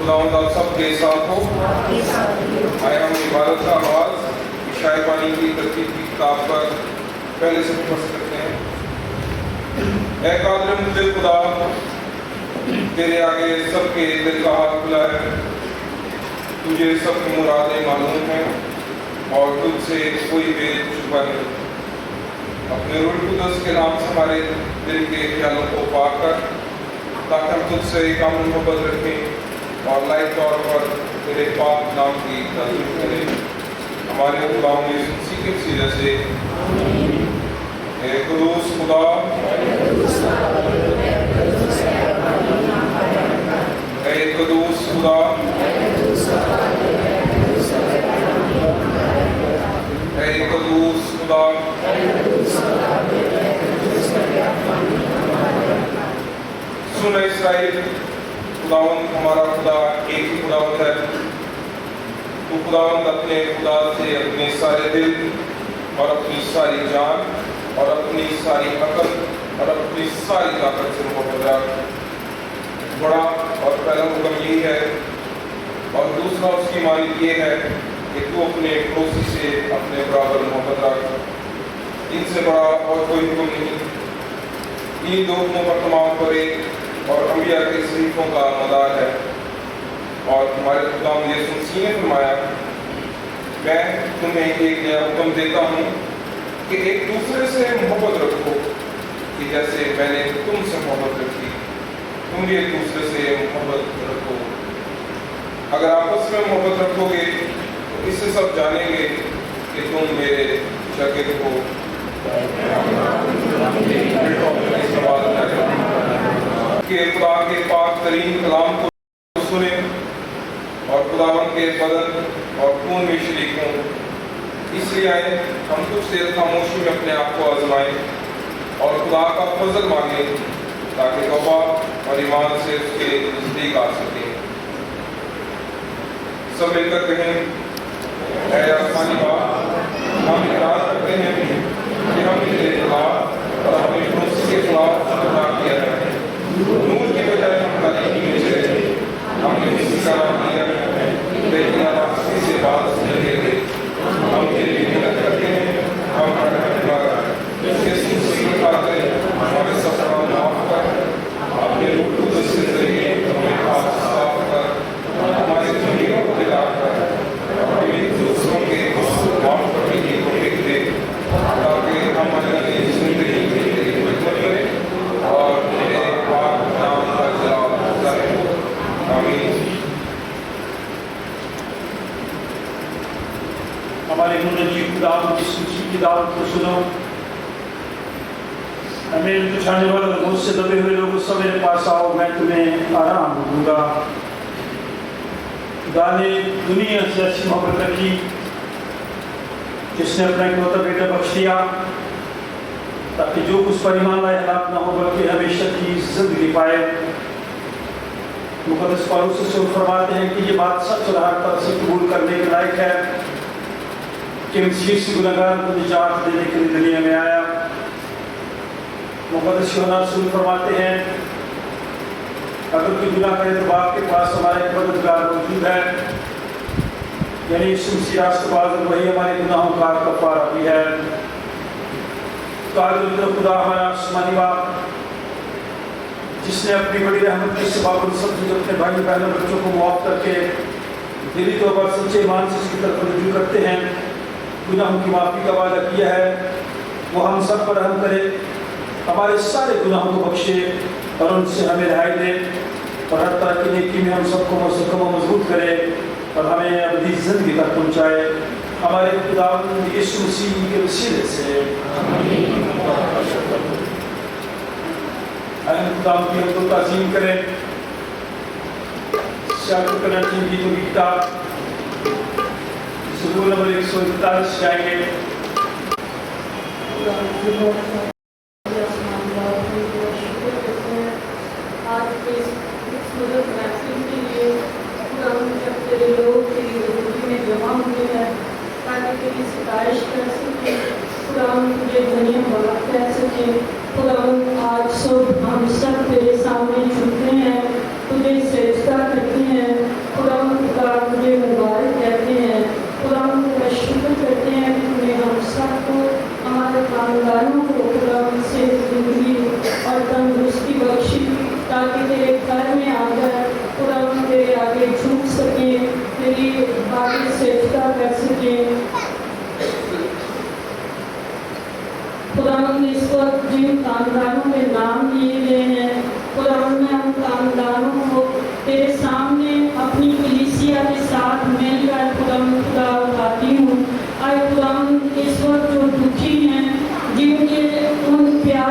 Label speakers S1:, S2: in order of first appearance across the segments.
S1: خداوند آپ سب کے ساتھ ہو۔ آئے ہم عبادت کا آغاز عشاء بانی کی ترتیب کی کتاب پر پہلے سے پڑھ سکتے ہیں۔ اے قادر مجھے خدا، تیرے آگے سب کے دل کا ہاتھ کھلا ہے، تجھے سب کی مرادیں معلوم ہیں اور تجھ سے کوئی بے چھپا نہیں۔ اپنے روح القدس کے نام سے ہمارے دل کے خیالوں کو پاک کر، تاکہ ہم تجھ سے کامل محبت رکھیں اور لائق طور پر تیرے پاک نام کی تعظیم کریں۔ ہمارے خداوند یسوع مسیح کے وسیلے سے اے قدوس خدا، اے قدوس خدا، اے قدوس خدا، سن اسرائیل، خداوند ہمارا خدا ایک ہی خداوند ہے۔ تو خداوند اپنے خدا سے اپنے سارے دل اور اپنی ساری جان اور اپنی ساری عقل اور اپنی ساری طاقت سے محبت رکھ۔ بڑا اور پہلا حکم یہی ہے، اور دوسرا اس کی معنی یہ ہے کہ تو اپنے پڑوسی سے اپنے برابر محبت رکھ۔ ان سے بڑا اور کوئی حکم نہیں۔ ان دو حکموں پر تمام کرے اور انبیاء کے صحیفوں کا مدار ہے۔ اور ہمارے خداوند یسوع مسیح نے فرمایا، میں تمہیں ایک نیا حکم دیتا ہوں کہ ایک دوسرے سے محبت رکھو، کہ جیسے میں نے تم سے محبت رکھی تم بھی ایک دوسرے سے محبت رکھو۔ اگر آپس میں محبت رکھو گے تو اس سے سب جانیں گے کہ تم میرے شاگرد ہو۔ کہ خدا کے پاک ترین کلام کو سنیں اور خداوند کے بدن اور خون میں شریک ہوں۔ اس لیے آئے ہم کچھ دیر خاموشی میں اپنے آپ کو آزمائیں اور خدا کا فضل مانگیں، تاکہ توبہ اور ایمان سے اس کے نزدیک آ سکیں۔ سب مل کر کہیں، اے آسمانی باپ، ہم اقرار کرتے ہیں کہ ہم نے تیرے خلاف اور اپنے پڑوسی کے خلاف گناہ کیا ہے۔ نور کی بجائے ہم تاریکی میں چلے، ہم نے کسی کا نام لیا لیکن راستے سے باز نہیں گئے۔ ہم تیرے لیے محنت کرتے ہیں، ہم یسوع مسیح کی خاطر ہمارے سب گناہ معاف کر، اپنے روح القدس کے ذریعے ہمیں پاک صاف کر، ہمارے ضمیروں کو بیدار کر، ہمیں دوسروں کے معاف کرنے کی توفیق دے، تاکہ ہم اپنی زندگی میں تیری خدمت کریں اور تیرے پاک نام کا جلال ظاہر ہو۔ آمین۔
S2: ہمارے منجی خداوند یسوع مسیح کی دعوت کو سنو۔ ہمیں پچھانے والے اور مجھ سے دبے ہوئے لوگوں سب میرے پاس آؤ، میں تمہیں آرام دوں گا۔ خدا نے دنیا سے ایسی محبت رکھی جس نے اپنا اکلوتا بیٹا بخش دیا، تاکہ جو اس پر ایمان لائے ہلاک نہ ہو بلکہ ہمیشہ کی زندگی پائے۔ مقدس پالوس رسول فرماتے ہیں کہ یہ بات سچ اور ہر طرح سے قبول کرنے کے لائق ہے کہ مسیح سے گنہگار کو نجات دینے کے لیے دنیا میں آیا۔ مقدس یوحنا رسول فرماتے ہیں، اگر کوئی گناہ کرے تو باپ کے پاس ہمارا ایک مددگار موجود ہے، یعنی یسوع مسیح راست باز، اور وہی ہمارے گناہوں کا کفارہ بھی ہے۔ قادر خدا ہمارا آسمانی باپ، جس نے اپنی بڑی رحمت کے سبب ان سب سے اپنے بھائی بہنوں بچوں کو معاف کر کے دلی طور پر سچے ایمان سے اس کی طرف رجوع کرتے ہیں، گناہوں کی معافی کا وعدہ کیا ہے، وہ ہم سب پر رحم کرے، ہمارے سارے گناہوں کو بخشے اور ان سے ہمیں رہائی دے، اور ہر طرح کی نیکی میں ہم سب کو مستحکم و مضبوط کرے اور ہمیں ابدی زندگی تک پہنچائے، ہمارے خداوند یسوع مسیح کے وسیلے سے آمین۔ خداوند کی حمد و تعظیم کریں۔ شاکر کرنچی کی جو کتاب سبور نمبر 141 جائیں گے۔
S3: آج کے اس مدد محفل کے لیے خداوند جب تیرے لوگ تیری حضوری میں جمع ہوئے ہیں تاکہ تیری ستائش کر سکیں، خداوند تجھے دھنیہ واد کہہ سکیں۔ خداوند آج صبح ہم سب تیرے سامنے جھکتے ہیں، تجھے سجدہ کرتے ہیں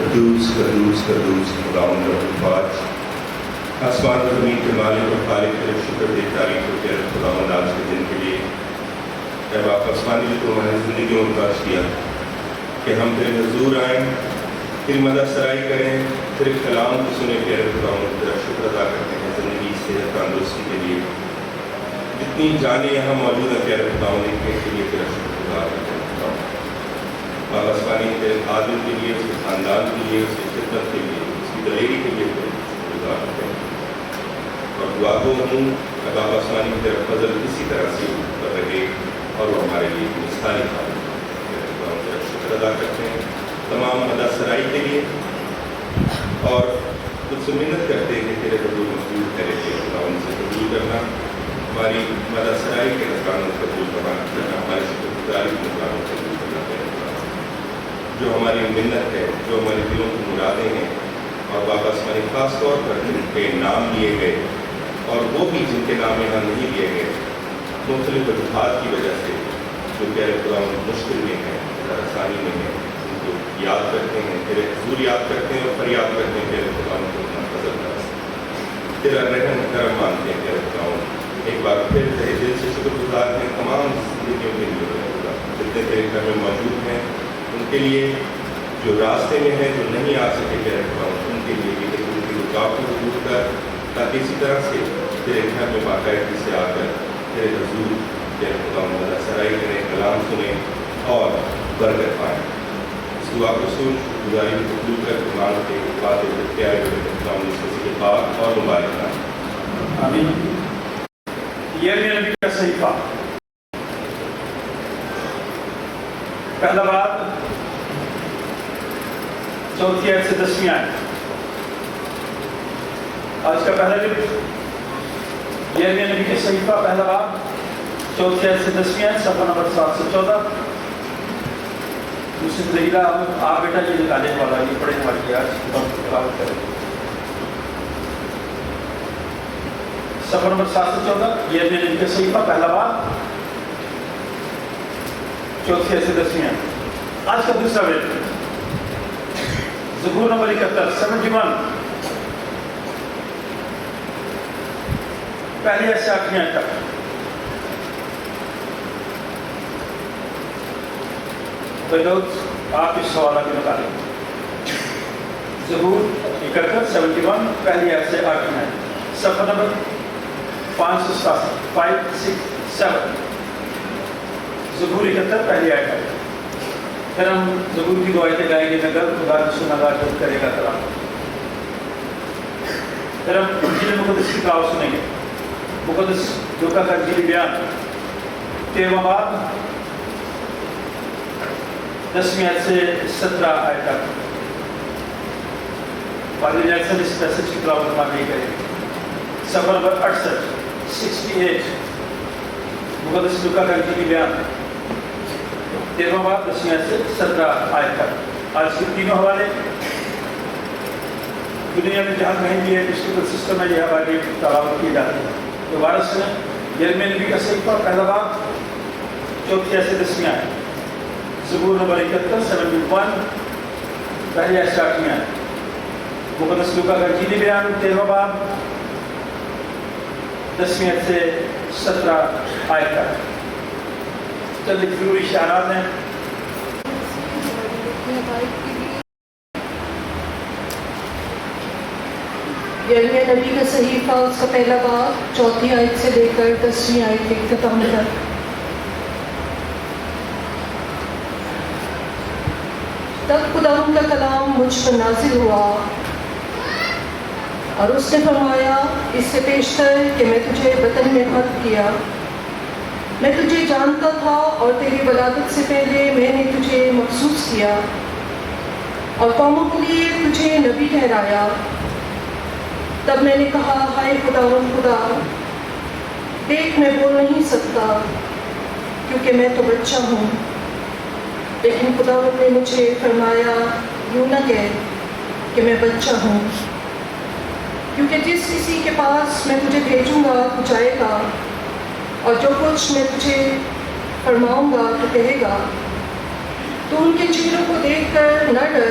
S4: قدوس قدوس قدوس خداوند رب آسمان و زمین کے مالک اور خالق کے شکر دے تعریف ہو کہ خداوند آج کے دن کے لیے جب آپ آسمانی جو تو ہماری زندگیوں میں کاش کیا کہ ہم تیرے حضور آئیں، تیری مدد سرائی کریں، تیرے کلام کو سنے پیارے خداوند تیرا شکر ادا کرتے ہیں زندگی صحت تندرستی کے لیے جتنی جانیں یہاں موجود ہیں پیارے خداوند کے لیے تیرا شکر ادا کرتے ہیں خداوند آپ آسمانی تیرے عادل کے لیے اس کے خاندان کے لیے اس کی خدمت کے لیے اس کی دلیری کے لیے تیرا شکر ادا کرتے ہیں اور دعا کو ہوں اب آپ آسمانی تیرا فضل اسی طرح سے کر رہے اور وہ ہمارے لیے مثالی تیرا شکر ادا کرتے ہیں تمام مدد سرائی کے لیے اور کچھ سے محنت کرتے ہیں کہ تیرے حضور مقبول کرے کہ ان سے قبول کرنا ہماری مدد سرائی کے نقصان قبول کرنا ہماری شکر گزاری کے نقصان قبول کرنا جو ہماری منت ہے جو ہمارے دلوں کی مرادیں ہیں اور بابا ہمارے خاص طور پر جن کے نام لیے گئے اور وہ بھی جن کے نام یہاں نہیں لیے گئے مختلف وجوہات کی وجہ سے جو پیارے خدا مشکل میں ہیں آسانی میں ہیں ان کو یاد کرتے ہیں تیرے حضور یاد کرتے ہیں اور فریاد کرتے ہیں پیارے خدا کو اپنا فضل کر تیرا رحم کرم مانتے ہیں پیارے خدا ایک بار پھر تیرے دل سے شکر گزار ہیں تمام زندگیوں کے لیے جتنے تیرے گھر میں موجود ہیں ان کے لیے جو راستے میں ہیں جو نہیں آ سکے پیارے خدا ان کے لیے بھی ان کی رکاوٹوں کو دور کر تاکہ اسی طرح سے تیرے گھر میں باقاعدگی سے آ کر تیرے حضور تیرے خدا مدد سرائی کریں کلام سنیں اور برکت پائیں اس دعا کو سن گزاری کو قبول کر قرآن کے باتیں پیارے خدا کے پاک اور مبارک نام
S2: آمین۔ یرمیہ نبی کا صحیفہ پہلا باب 4 آیت سے 10 آیت۔ آج کا پہلا لفظ یرمیہ نبی کے صحیفہ پہلا باب 4 آیت سے 10 آیت صفحہ نمبر 714۔ مسلم زہیرہ آپ بیٹا یہ نکالنے والا یہ پڑھنے والی آج تلاوت کریں صفحہ نمبر 714 یرمیہ نبی کے صحیفہ پہلا باب 4 آیت سے 10 آیت۔ آج کا دوسرا لفظ زبور نمبر 71 پہلی آیت سے 8ویں آیت تک۔ لوگ آپ اس حوالہ کے مطابق زبور 71 پہلی آیت سے 8ویں آیت صفحہ نمبر 567 زبور 71 پہلی آیت ہے۔ پھر ہم زبور کی 2 آیتیں گائیں گے مگر خدا کی سنا گا جو کرے گا کلام۔ پھر ہم انجیل مقدس کی کہاوت سنیں گے مقدس لوکا کا انجیلی بیان 13واں باب 10ویں آیت سے 17 آیت تک۔ فادر جیکسن اس پیسج کی تلاوت ہم نہیں کریں گے۔ صفحہ نمبر 68 مقدس لوکا کا انجیلی بیان 13واں باب 10ویں آیت سے 17 آیت تک۔ آج کے تینوں حوالے دنیا میں جہاں کہیں بھی ہے ڈسٹریبیوٹ سسٹم ہے یہ حوالے تلاوت کیے جاتے ہیں۔ دوبارہ سنیں یرمیہ نبی کا صحیفہ پہلا باب 4 آیت سے 10 آیت زبور نمبر 71 پہلی آیت سے 8ویں آیت مقدس لوکا کا انجیلی بیان 13واں باب 10ویں آیت سے 17 آیت تک۔ چند ضروری اشارات ہیں۔
S5: یرمیہ نبی کا صحیفہ اس کا پہلا باب 4 آیت سے لے کر 10ویں آیت کے اختتام تک۔ تب خداوند کا کلام مجھ پر نازل ہوا اور اس نے فرمایا اس سے پیشتر کہ میں تجھے وطن میں خلق کیا، میں تجھے جانتا تھا اور تیری ولادت سے پہلے میں نے تجھے مخصوص کیا اور قوموں کے لیے تجھے نبی ٹھہرایا۔ تب میں نے کہا ہائے خداوند خدا، دیکھ میں بول نہیں سکتا کیونکہ میں تو بچہ ہوں۔ لیکن خداوند نے مجھے فرمایا یوں نہ کہہ کہ میں بچہ ہوں، کیونکہ جس کسی کے پاس میں تجھے بھیجوں گا تو جائے گا اور جو کچھ میں تجھے فرماؤں گا تو کہے گا۔ تو ان کے چہروں کو دیکھ کر نہ ڈر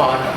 S6: 8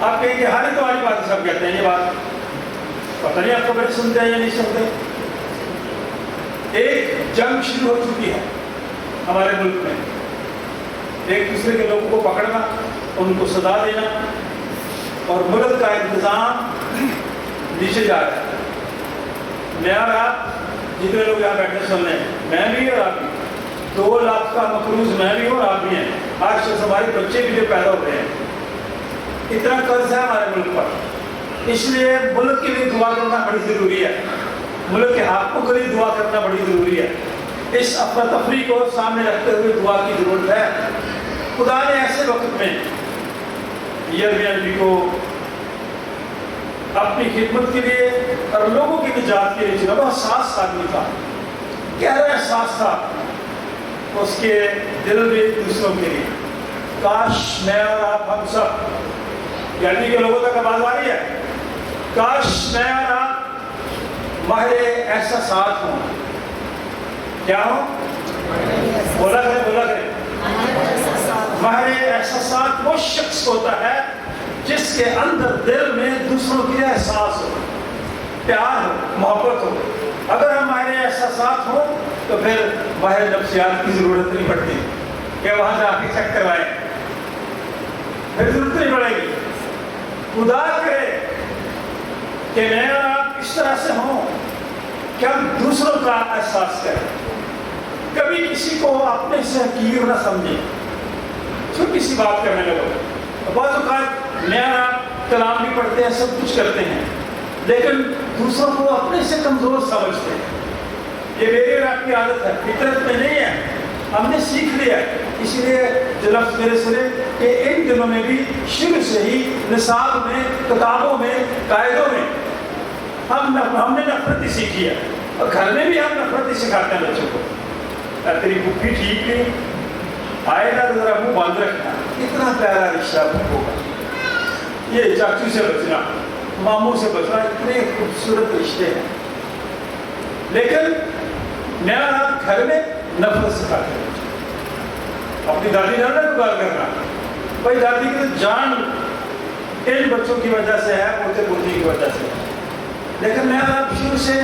S2: آپ کہیں گے ہاں تو والی بات سب کہتے ہیں یہ بات، پتہ نہیں آپ خبریں سنتے ہیں یا نہیں سنتے۔ ایک جنگ شروع ہو چکی ہے ہمارے ملک میں، ایک دوسرے کے لوگوں کو پکڑنا، ان کو سزا دینا، اور ملک کا انتظام نیچے جا رہا ہے۔ میں اور آپ جتنے لوگ یہاں بیٹھے سن رہے ہیں، میں بھی اور آپ بھی، 2 لاکھ کا مقروض میں بھی اور آپ بھی ہیں، آج سے ہمارے بچے بھی جو پیدا ہو رہے ہیں، اتنا قرض ہے ہمارے ملک پر۔ اس لیے ملک کے لیے دعا کرنا بڑی ضروری ہے، ملک کے حقوں کے لیے دعا کرنا بڑی ضروری ہے۔ اس افراتفری کو سامنے رکھتے ہوئے دعا کی ضرورت ہے۔ خدا نے ایسے وقت میں یرمیہ نبی کو اپنی خدمت کے لیے اور لوگوں کی نجات کے لیے چنا، وہ حساس آدمی تھا، گہرا احساس تھا اس کے دل میں دوسروں کے لیے۔ کاش میں اور آپ ہم سب یعنی کے لوگوں تک آواز آ رہی ہے، کاش میں اور آپ ماہر احساسات ہوں۔ کیا ہوں؟ بولا کریں ماہر احساسات وہ شخص ہوتا ہے جس کے اندر دل میں دوسروں کے احساس ہو، پیار ہو، محبت ہو۔ اگر ہم ماہر احساسات ہوں تو پھر ماہر نفسیات کی ضرورت نہیں پڑتی کہ وہاں جا کے چیک کروائیں، پھر ضرورت نہیں پڑے گی۔ خدا کرے کہ میں اور آپ اس طرح سے ہوں کہ ہم دوسروں کا احساس کریں، کبھی کسی کو اپنے سے حقیر نہ سمجھیں، چھوٹی سی بات کرنے لگو۔ بعض اوقات میں اور آپ کلام بھی پڑھتے ہیں، سب کچھ کرتے ہیں، لیکن دوسروں کو اپنے سے کمزور سمجھتے ہیں۔ یہ میری اور آپ کی عادت ہے، فطرت میں نہیں ہے، ہم نے سیکھ لیا۔ اسی لیے جو لفظ میرے سنے کہ ان دنوں میں بھی شروع سے ہی نصاب میں، کتابوں میں، قاعدوں میں ہم نے نفرت ہی سیکھی ہے، اور گھر میں بھی ہم نفرت ہی سکھاتے ہیں بچوں کو۔ تیری پھپھی ٹھیک نہیں، آئے گا تو ذرا منہ بند رکھنا، اتنا پیارا رشتہ ہوگا۔ یہ چاچو سے بچنا، ماموں سے بچنا، اتنے خوبصورت رشتے ہیں، لیکن میں اور آپ گھر میں نفرت سکھاتے ہیں۔ اپنی دادی نانا کو گال کرنا، بھائی دادی کی جان ان بچوں کی وجہ سے ہے، پوتے پوتی کی وجہ سے ہے، لیکن میں اور آپ شروع سے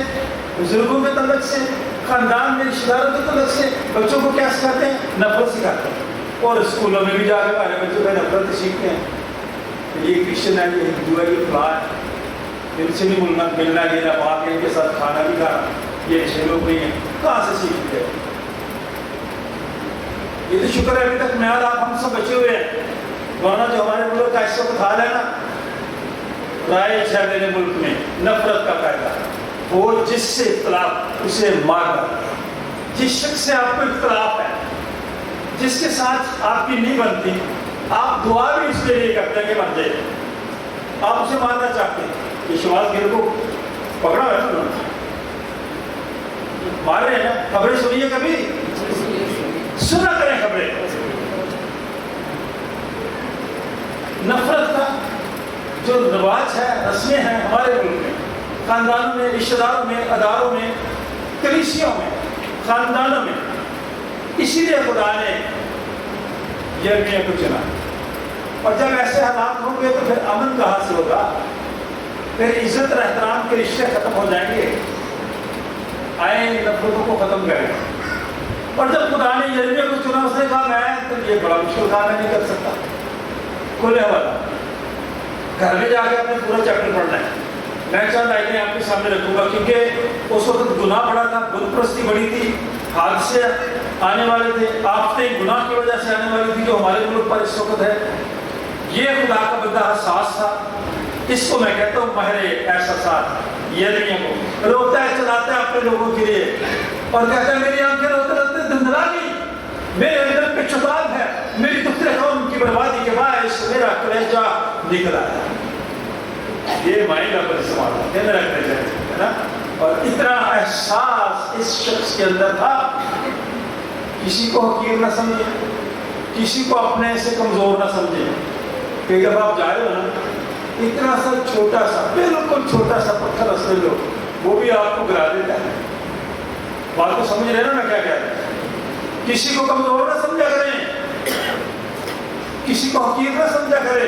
S2: بزرگوں کے تعلق سے، خاندان میں رشتہ داروں کے تعلق سے بچوں کو کیا سکھاتے ہیں؟ نفرت سکھاتے ہیں، اور اسکولوں میں بھی جا کے ہمارے بچوں کا نفرت سیکھتے ہیں۔ یہ کرسچن ہے، یہ ہندو ہے، یہ فلاں ہے، ان سے نہیں ملنا لینا، وہاں کے ان کے ساتھ کھانا بھی کھانا، یہ رشتے لوگ نہیں ہیں، کہاں سے سیکھتے ہیں؟ یہ تو شکر ہے ابھی تک میں اور آپ ہم سب بچے ہوئے ہیں، ورنہ جو ہمارے ملک کا اس وقت حال ہے نا، رائج ہے میرے ملک میں نفرت کا قاعدہ، وہ جس سے اختلاف اسے مارنا، جس شخص سے آپ کو اختلاف ہے، جس کے ساتھ آپ کی نہیں بنتی، آپ دعا بھی اس کے لیے کرتے ہیں کہ بن جائے، آپ اسے مارنا چاہتے ہیں۔ یہ شواز گیر کو پکڑا ہے نا، مار رہے ہیں نا، خبریں سنیے، کبھی سنا کریں خبریں۔ نفرت کا جو رواج ہے، رسمیں ہیں ہمارے ملک میں، خاندانوں میں، رشتہ داروں میں، اداروں میں، کلیسیوں میں، خاندانوں میں، اسی لیے خدا نے یرمیہ کو چنا۔ اور جب ایسے حالات ہوں گے تو پھر امن کہاں سے ہوگا؟ پھر عزت اور احترام کے رشتے ختم ہو جائیں گے، آئے نفرتوں کو ختم کریں۔ اور جب خدا نے یرمیہ کو چنا، اس نے کہا میں تو یہ بڑا مشکل کام میں نہیں کر سکتا، کھلے والا گھر میں جا کے اپنے پورا چیپٹر پڑھنا ہے۔ میں چند آیتیں آپ کے سامنے رکھوں گا، کیونکہ اس وقت گناہ بڑا تھا، بت پرستی بڑی تھی، حادثے آنے والے تھے، آفتیں گناہ کی وجہ سے آنے والی تھی جو ہمارے ملک پر اس وقت ہے۔ یہ خدا کا بندہ حساس تھا، اس کو میں کہتا ہوں ماہر احساسات۔ یرمیہ کو روتا ہے، چلاتا ہے اپنے لوگوں کے لیے، اور کہتا ہے میری آنکھیں روتے روتے دھندلا گئی، میرے اندر پہ چتاب ہے، میری دوسرے قوم کی بربادی کے باعث میرا کلیجہ نکلا ہے۔ یہ مائنڈ پر استعمال ہے میرا کلیجہ ہے نا، اور اتنا احساس اس شخص کے اندر تھا، کسی کو حقیر نہ سمجھے، کسی کو اپنے سے کمزور نہ سمجھے، کہ جب آپ جا رہے ہو نا، اتنا سا چھوٹا سا، بالکل چھوٹا سا پتھر رستے لو، وہ بھی آپ کو گرا دیتا ہے۔ بات کو سمجھ رہے نا میں کیا کہہ رہا ہوں؟ کسی کو کمزور نہ سمجھا کریں، کسی کو حقیر نہ سمجھا کریں۔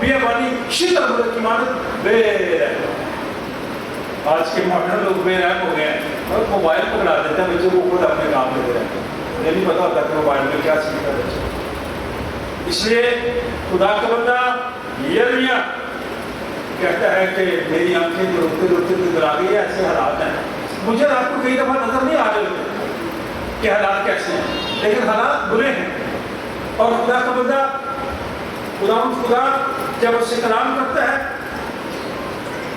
S2: بیابانی شدت مدد کی مانت بے رحم. آج کے ماڈرن لوگ بے رحم ہو گئے ہیں اور موبائل پکڑا دیتے ہیں بچوں کو خود اپنے کام میں دے رہتے ہیں. یہ نہیں پتا ہوتا کہ موبائل میں کیا سیکھتا ہے بچوں. اس لیے خدا کا بندہ یرمیا کہتا ہے کہ میری آنکھیں جو روتے روتے گزرا گئی ہے ایسے حالات ہیں. مجھے رات کو کئی دفعہ نظر نہیں آ رہے کہ حالات کیسے ہیں لیکن حالات برے ہیں. اور خدا کا بندہ خدا جب اس سے کلام کرتا ہے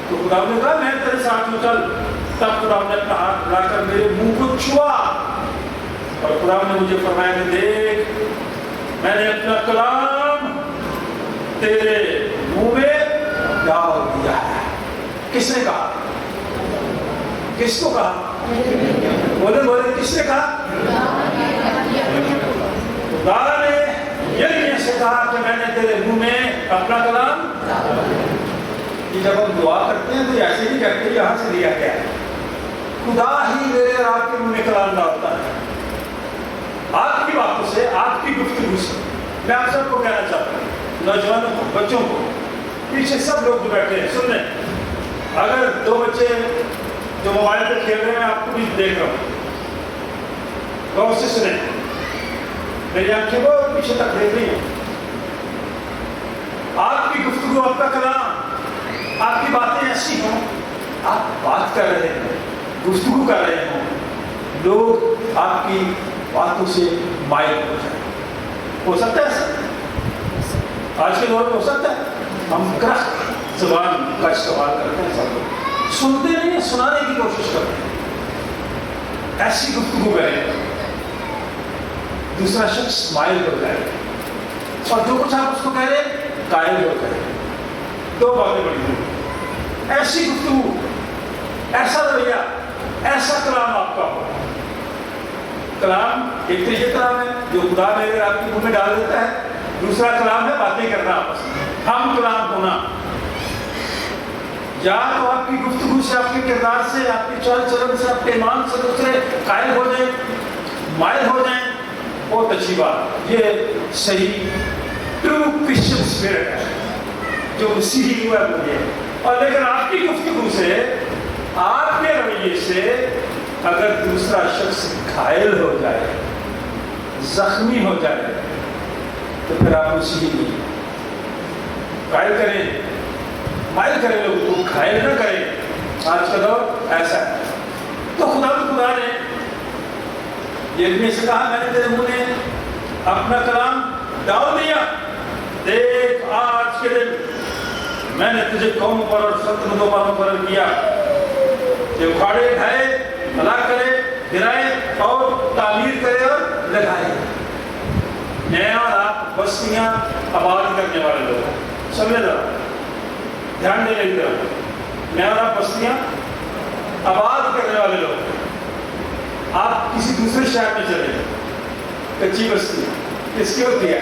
S2: تو خدا نے کہا میں تیرے ساتھ ہوں چل. تب خدا نے اپنا ہاتھ لا کر میرے منہ کو چھوا اور خدا نے مجھے فرمایا کہ دیکھ میں نے اپنا کلام تیرے منہ میں ڈال دیا ہے. کس نے کہا؟ کس کو کہا؟ بولے بولے کس نے کہا؟ خدا نے یرمیا سے کہا کہ میں نے تیرے منہ میں اپنا کلام. یہ جب ہم دعا کرتے ہیں تو ایسے نہیں کرتے یہاں سے لیا گیا ہے. خدا ہی میرے اور آپ کے منہ میں کلام ڈالتا ہے. آپ کی باتوں سے آپ کی گفتگو سے. میں آپ سب کو کہنا چاہتا ہوں نوجوانوں کو بچوں کو پیچھے سب لوگ جو بیٹھے ہیں سن لیں. اگر دو بچے جو موبائل پہ کھیل رہے ہیں میں آپ کو بھی دیکھ رہا ہوں غور سے سنیں. میری آنکھیں وہ پیچھے تک دیکھ رہی ہیں. آپ کی گفتگو آپ کا کلام آپ کی باتیں ایسی ہوں آپ بات کر رہے ہیں گفتگو کر رہے ہوں لوگ آپ کی باتوں سے مائل ہو جائیں. ہو سکتا ہے ایسا آج کے دور میں ہو سکتا ہے. ہم کرخت زبان کا استعمال کرتے ہیں. سب لوگ سنتے نہیں ہیں سنانے کی کوشش کرتے ہیں. ایسی گفتگو کریں دوسرا شخص مائل ہو جائے اور جو کچھ آپ اس کو کہہ رہے ہیں قائل ہو جائے. دو باتیں بڑی ہیں. ایسی گفتگو ایسا رویہ ایسا کلام آپ کا ہو. کلام ایک تو یہ کلام ہے جو خدا میرے آپ کے منہ میں ڈال دیتا ہے. دوسرا کلام ہے باتیں کرنا آپس میں. ہم کلام ہونا یا تو آپ کی گفتگو سے آپ کے کردار سے آپ کی چال چلن سے آپ کے ایمان سے دوسرے قائل ہو جائیں مائل ہو جائیں. بہت اچھی بات. یہ صحیح ٹرو کرسچن اسپرٹ ہے جو مسیحی ہوا ہے مجھے. اور لیکن آپ کی گفتگو سے آپ کے رویے سے اگر دوسرا شخص گھائل ہو جائے زخمی ہو جائے تو پھر آپ مسیحی نہیں. قائل کریں مائل کریں لوگوں کو گھائل نہ کریں. آج کا دور ایسا ہے. تو خدا نے یرمیا سے کہا میں نے تیرے منہ میں اپنا کلام ڈال دیا. دیکھ آج کے دن میں نے تجھے قوموں پر اور سلطنتوں پر مقرر کیا کہ اکھاڑے ڈھائے ہلاک کرے گرائے اور تعمیر کرے اور لگائے. میں اور آپ بستیاں آباد کرنے والے لوگ ہیں. سمجھے ذرا دھیان دے لیں. میں اور آپ بستیاں آباد کرنے والے لوگ ہیں. آپ کسی دوسرے شہر میں چلے کچی بستی کس کی ہوتی ہے؟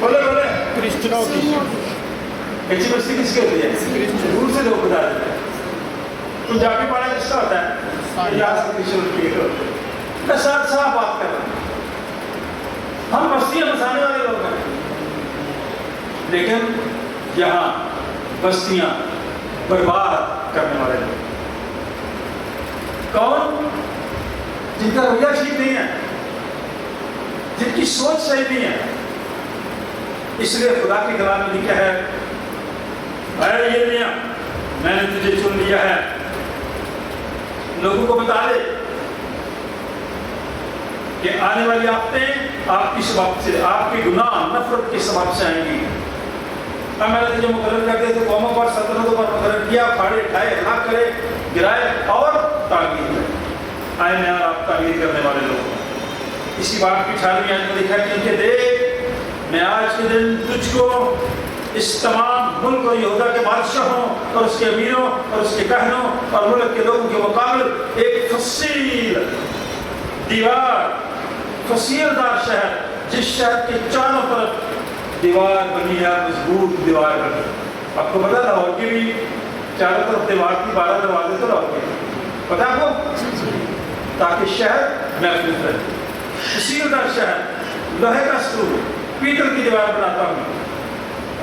S2: بولے بولے کرسچنوں کی. کچی بستی کس کی ہوتی ہے؟ دور سے لوگ بتا دیتے ہیں. پنجابی پاڑا کس کا ہوتا ہے؟ میں ساتھ صاف بات کر رہا ہوں. ہم بستیاں بسانے والے لوگ ہیں لیکن یہاں بستیاں برباد کرنے والے لوگ. کون؟ جن کا رویہ ٹھیک نہیں ہے جن کی سوچ صحیح نہیں ہے. اس لیے خدا کی کلام میں لکھا ہے اے یرمیا میں نے تجھے چن لیا ہے. لوگوں کو بتا دے کہ آنے والی آفتیں آپ کی سبب سے آپ کے گناہ نفرت کے سبب سے آئیں گی. میں نے تجھے مقرر کر دیا تو قوموں پر سلطنتوں پر مقرر کیا پھاڑے ڈھائے ہلاک کرے گرائے اور تعمیر کرے. آئے میں اور آپ تعمیر کرنے والے لوگ. اسی بات کی 18ویں آیت میں لکھا ہے کہ دیکھ میں آج کے دن تجھ کو اس تمام ملک اور یہودا کے بادشاہوں اور اس کے امیروں اور اس کے کہنوں اور ملک کے لوگوں کے مقابل ایک فصیل دیوار فصیل دار شہر جس شہر کے چاروں طرف دیوار بنی ہے مضبوط دیوار بنی. آپ کو پتا لاہور کی بھی چاروں طرف دیوار کی 12 دروازے تو لاہور کے پتا آپ کو تاکہ شہر محفوظ رہے. فصیل دار شہر لوہے کا ستون پیتل کی دیوار بناتا ہوں.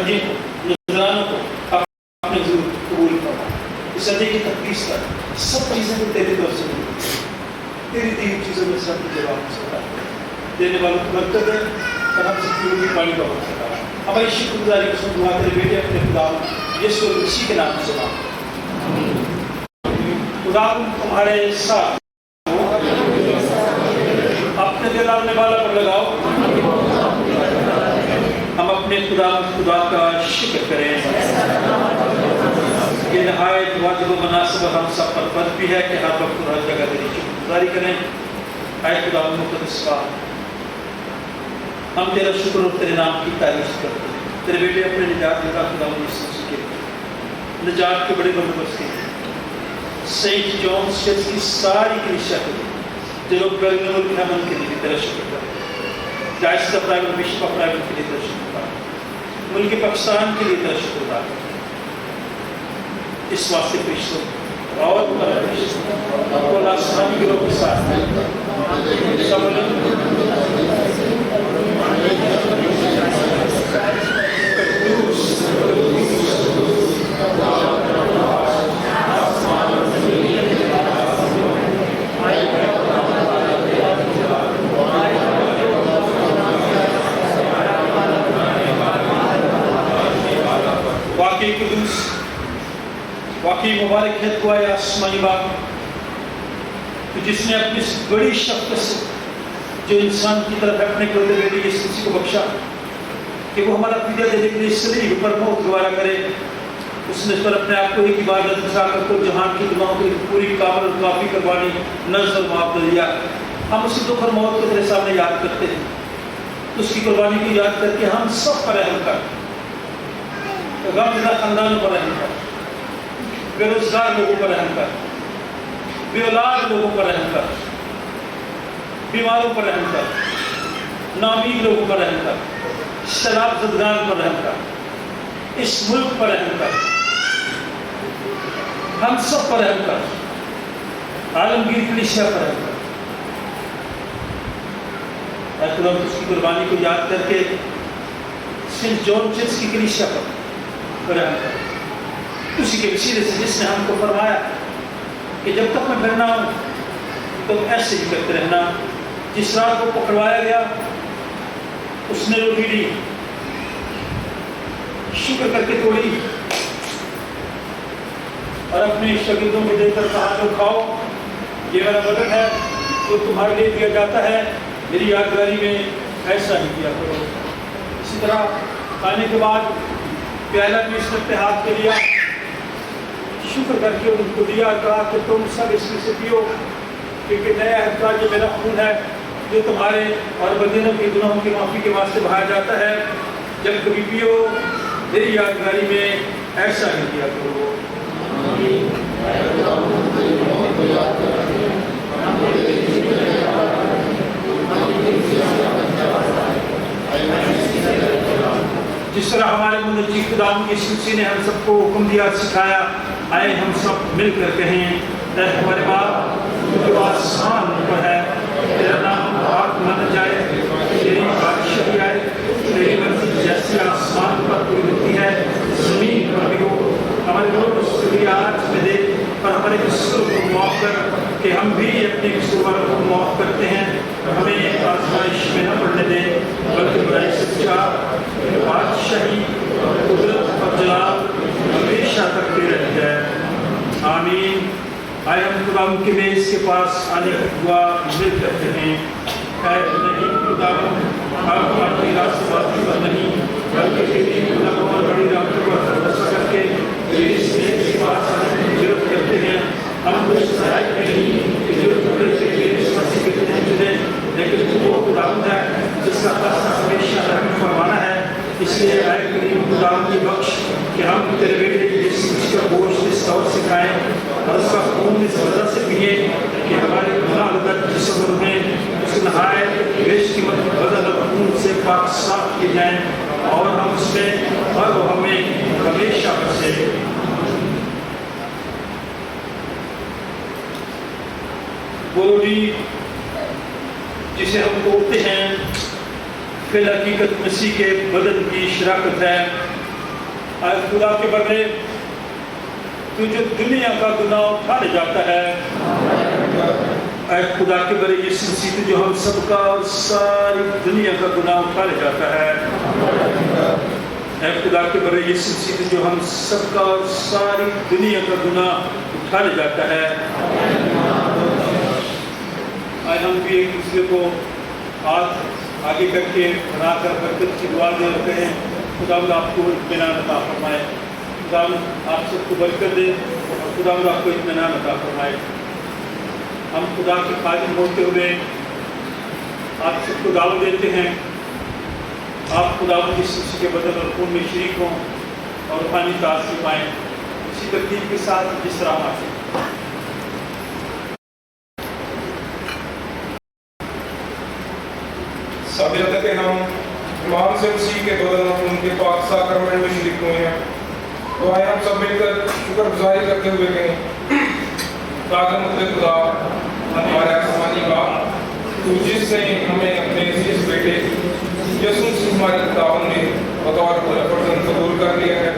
S2: ہدیے کو نذرانوں کو اپنے ضرور قبول کرنا. اس ہدیے کی تقدیس کر. سب چیزیں تو تیری طرف سے ملتی ہیں. تیری دی چیزوں میں سے اپنی جواب ہو سکتا ہے. دینے والوں کی برکت ہے اور ہم سب کی پانی کا ہو سکتا ہے. ہماری شکر گزاری کو سن دعا تیرے بیٹے اپنے خدا یسوع مسیح کے نام سے مانگتے ہیں. خدا تمہارے ساتھ اپنے دل اپنے بالا پر لگاؤ. ہم اپنے خدا کا شکر کریں. یہ نہایت واجب و مناسب ہم سب پر فرض بھی ہے کہ ہر وقت ہر جگہ تیری شکر گزاری کریں. اے خدا مقدس کا ہم تیرا شکر اور تیرے نام کی تعریف کرتے ہیں. تیرے بیٹے اپنے نجات دیتا خدا یسوع کے نجات کے بڑے بندوبست کے سینٹ جان چرچ کی ساری کلیسیا کے لیے جو لوگ بیرون ملک ہیں ان کے لیے تیرا شکر کرتے ہیں. جائزہ پرائیویٹ بشپ پرائیویٹ کے لیے تیرا شکر کرتے ہیں. ملک پاکستان کے لیے تیرا شکر کرتے ہیں. اس واسطے پیش ہو اور اللہ آسمانی کے لوگ کے ساتھ واقعی قدوس واقعی مبارک ہے تو آیا آسمانی باپ جس نے اپنی بڑی شفقت سے جو انسان کی طرف اپنے کرتے بیٹے یسوع مسیح کو بخشا کہ وہ ہمارا فدیہ دینے کے لیے صلیب پر موت گوارا کرے. اس نے پر اپنے آپ کو ایک عبادت بچا کر کو جہان کی دعاؤں کی پوری کامل اور کافی قربانی نذر اور معاف دیا. ہم اسی دکھ اور موت کو تیرے سامنے یاد کرتے ہیں. اس کی قربانی کو یاد کر کے ہم سب پر رحم کر. غمزدہ خاندانوں پر رحم کر. بے روزگار لوگوں پر رحم کر. بے اولاد لوگوں پر رحم کر. بیماروں پر رحم کر. نامید لوگوں پر رحم کر. شراب زدگان پر رحم کر. اس ملک پر رحم کر. ہم سب پر رحم کر. عالمگیر کلیسیا پر رحم کر. اے خدا اس کی قربانی کو یاد کر کے سینٹ جان چرچ کی کلیسیا پر رحم کر. اسی کے وسیلے سے جس نے ہم کو فرمایا کہ جب تک میں پھرنا ہوں تو ایسے ہی کرتے رہنا. جس رات کو پکڑوایا گیا اس نے روٹی لی, شکر کر کے توڑی اور اپنے شاگردوں کو دے کر کہا جو کھاؤ یہ میرا بدن ہے جو تمہارے لیے دیا جاتا ہے, میری یادگاری میں ایسا ہی کیا کرو. اسی طرح کھانے کے بعد پیالہ بھی اس نے اپنے ہاتھ پہ لیا, شکر کر کے ان کو دیا, کہا کہ تم سب اس میں سے پیو کیونکہ نیا عہد کا جو میرا خون ہے جو تمہارے اور بدنوں کے گناہوں کی معافی کے واسطے بہایا جاتا ہے. جب کبھی پیو میری یادگاری میں ایسا ہی کیا کرو. جس طرح ہمارے منجی خدا کی شمسی نے ہم سب کو حکم دیا سکھایا, آئے ہم سب مل کر کہیں اے ہمارے باپ جو آسمان پر ہے تیرا نام پاک مانا جائے, تیری بادشاہی آئے, تیری مرضی جیسی آسمان پر پوری ہوتی ہے زمین پر بھی ہو. ہمارے روز بھی آج میں دے اور ہمارے قصور کو معاف کر کہ ہم بھی اپنے قصور کو معاف کرتے ہیں. ہمیں آزمائش میں نہ پڑنے دے بلکہ برائی سے بچا. بادشاہی قدرت اور جلال ہمیشہ تک دے رہی ہے. آمین. آئے ہم خدا کے میز کے پاس آنے کی دعا مل کرتے ہیں. اے نہیں خدا آپ کی راست بازی پر نہیں بلکہ تیری اور بڑی رابطوں پر بھروسہ کر کے اس میز کے پاس آنے کی ضرورت کرتے ہیں. ہم کچھ سہایت میں نہیں کہ ضرورت پڑے سے اس مسیح کے تحت چلیں, لیکن وہ خدا ہے جس کا فیصلہ ہمیشہ رحم فرمانا ہے. اس لیے آئے کریم خدا کی بخش کہ ہم تیرے بیٹے کی جس کا گوشت اس طور سے کھائیں اور اس کا خون اس وجہ سے پئیں کہ ہمارے گناہ لگت جسم میں اس نہایت بیش قیمت بدل اور خون سے پاک صاف کیے جائیں اور ہم اس میں اور وہ ہمیں ہمیشہ بسے. وہ روٹی جسے ہم توڑتے ہیں فی الحقیقت مسیح کے بدن کی شراکت ہے. اے خدا کے بندے تو جو دنیا کا گناہ اٹھا لے جاتا ہے، اے خدا کے بندے یسوع مسیح تو جو ہم سب کا اور ساری دنیا کا گناہ اٹھا لے جاتا ہے، اے خدا کے بندے یسوع مسیح تو جو ہم سب کا اور ساری دنیا کا گناہ اٹھا لے جاتا ہے۔ آج ہم بھی ایک دوسرے کو ہاتھ آگے کر کے بنا کر برکت کی دعا دے رہتے ہیں۔ خداوند آپ کو اطمینان عطا فرمائے، خداوند آپ سب کو برکت دے اور خداوند آپ کو اطمینان عطا فرمائے۔ ہم خدا کے خادم ہوتے ہوئے آپ سب کو دعوت دیتے ہیں، آپ خداوند کی یسوع کے بدن اور خون میں شریک ہوں اور روحانی تاثیر پائیں، اسی ترتیب کے ساتھ جس طرح آتے ہیں۔
S1: ثابت ہے کہ ہم ایمان سے مسیح کے بدن اور خون کے پاک ساکرمنٹ میں شریک ہوئے ہیں، تو آئے ہم سب مل کر شکر گزاری کرتے ہوئے کہیں، قادر خدا ہمارے آسمانی باپ، تو جس نے ہمیں اپنے عزیز بیٹے یسوع مسیح ہمارے خداوند نے بطور فرزند قبول کر لیا ہے،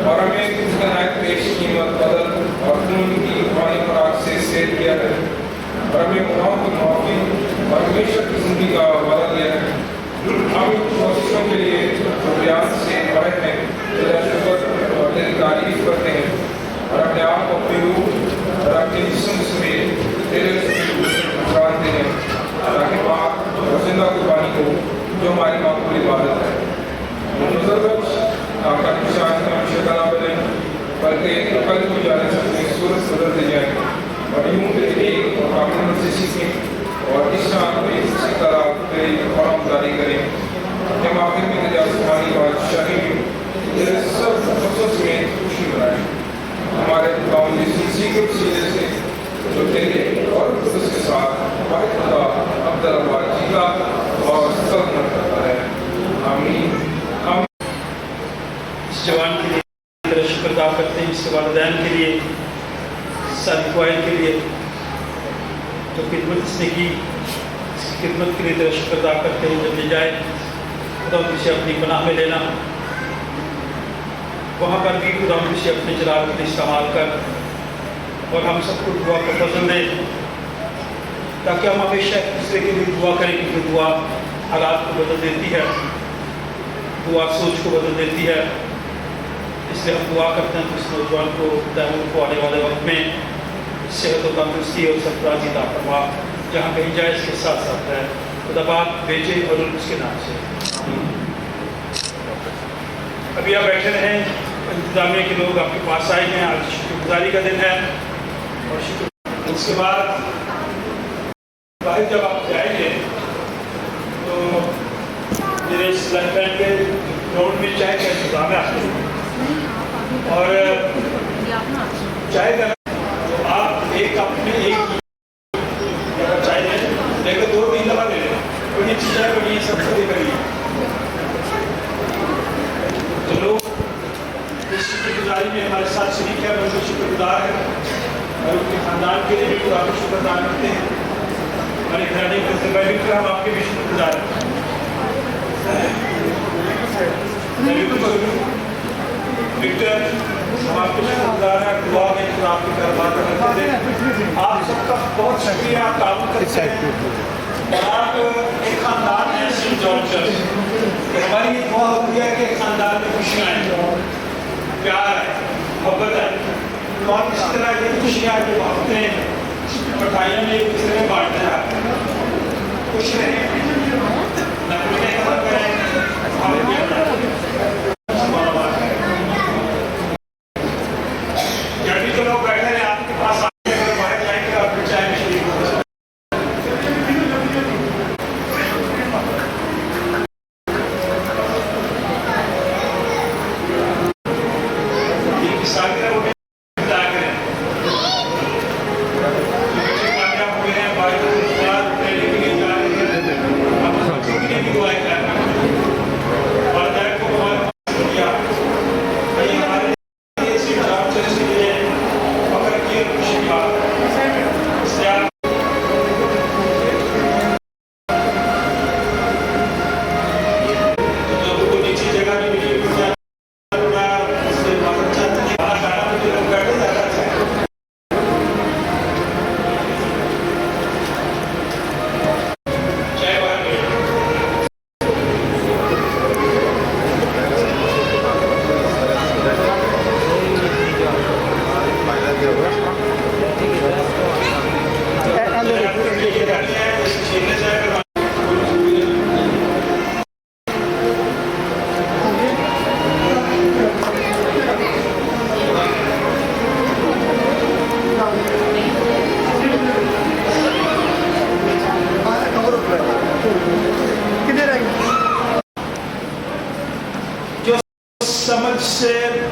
S1: اور ہمیں اس کا نہایت پیش قیمت بدل اور خون کی روحانی خوراک سے صحت کیا ہے، اور ہمیں گناہوں کی معافی اور ہمیشہ کی زندگی کا وعدہ دیا ہے۔ ہم کوششوں کے لیے بیان سے باہر ہیں، تیرا شکر اور تیری تعریف کرتے ہیں، اور اپنے آپ کو اپنی روح اور اپنے جسم سمیت تیرے جانتے ہیں، تاکہ پاک اور زندہ قربانی کو جو ہماری معقول عبادت ہے، نظر بخش آپ کا نشان کا شکل نہ بنے، بلکہ قلب کو جانے سے اپنی صورت بدل دی جائے، اور یوں کہ ایک اور کامل سے سیکھیں اور اس شان کو اسی طرح تیری فرمان جاری کریں کہ ہم آخر میں تیرے آسمانی بادشاہی میں تیرے سب مقصد میں خوشی منائیں۔ ہمارے خداوند یسوع مسیح کے وسیلے سے جو تیرے اور قدس کے ساتھ واحد خدا عبداللہ جیتا اور سلطنت کرتا ہے، آمین۔
S2: اس جوان کے لیے تیرا شکر ادا کرتے ہیں، اس کے والدین کے لیے، ساری فوائد کے لیے جو خدمت اس نے کی، اس کی خدمت کے لیے تیرا شکر ادا کرتے ہیں۔ جب لے جائے خدا اسے اپنی پناہ میں لینا، وہاں پر بھی خدا اسے اپنے جلال کے لیے استعمال کر، اور ہم سب کو دعا کا فضل دے تاکہ ہم ہمیشہ ایک دوسرے کے لیے دعا کریں، کیونکہ دعا حالات کو بدل دیتی ہے، دعا سوچ کو بدل دیتی ہے۔ اس لیے ہم دعا کرتے ہیں کہ اس نوجوان کو دائموں کو آنے والے وقت میں صحت و تندرستی اور سرفرازی عطا فرما، جہاں کہیں جائے اس کے ساتھ ساتھ رہے، خدا باپ بیٹے اور اس کے نام سے۔ ابھی آپ بیٹھے رہیں، انتظامیہ کے لوگ آپ کے پاس آئے ہیں، آج شکر گزاری کا دن ہے، اور شکر اس کے بعد باہر جب آپ جائیں گے تو میرے اس لنچ بینک کے گراؤنڈ میں چائے کا انتظام ہے آپ کو، اور چائے کا آپ ایک کپ میں ایک چائے لیں، لیکن 2-3 دفعہ لے لیں، کوئی اچھی چائے بنی ہے سب سے دے کریے۔ جو لوگ اس شکر گزاری میں ہمارے ساتھ شریک ہے، بلکہ شکر گزار ہے، اور ان کے خاندان کے لیے بھی خدا کا شکر ادا کرتے ہیں، ہمارے گھرانے کے سربراہ بھی ہم آپ کے بھی شکر گزار ہیں۔ وکٹر ہم آپ کے شکر گزار ہیں، دعا میں خدا آپ کے کاروبار کا کرتے ہیں۔ آپ سب کا بہت شکریہ، آپ تعاون کرتے ہیں، اور آپ ایک خاندان ہے سینٹ جان چرچ۔ ہماری یہ دعا ہوتی ہے کہ خاندان میں خوشیاں آئیں، پیار ہے، محبت ہے، تو آپ اس طرح کی خوشیاں جو بانٹتے ہیں، مٹھائیاں میں ایک دوسرے میں بانٹتے ہیں، خوش رہیں، نقلیں ختم کریں، جب بھی جو لوگ بیٹھے ہیں آپ کے پاس آئیں گے، اگر باہر جائیں گے آپ چائے میں شریک ہو سکتے ہیں۔ والدین کو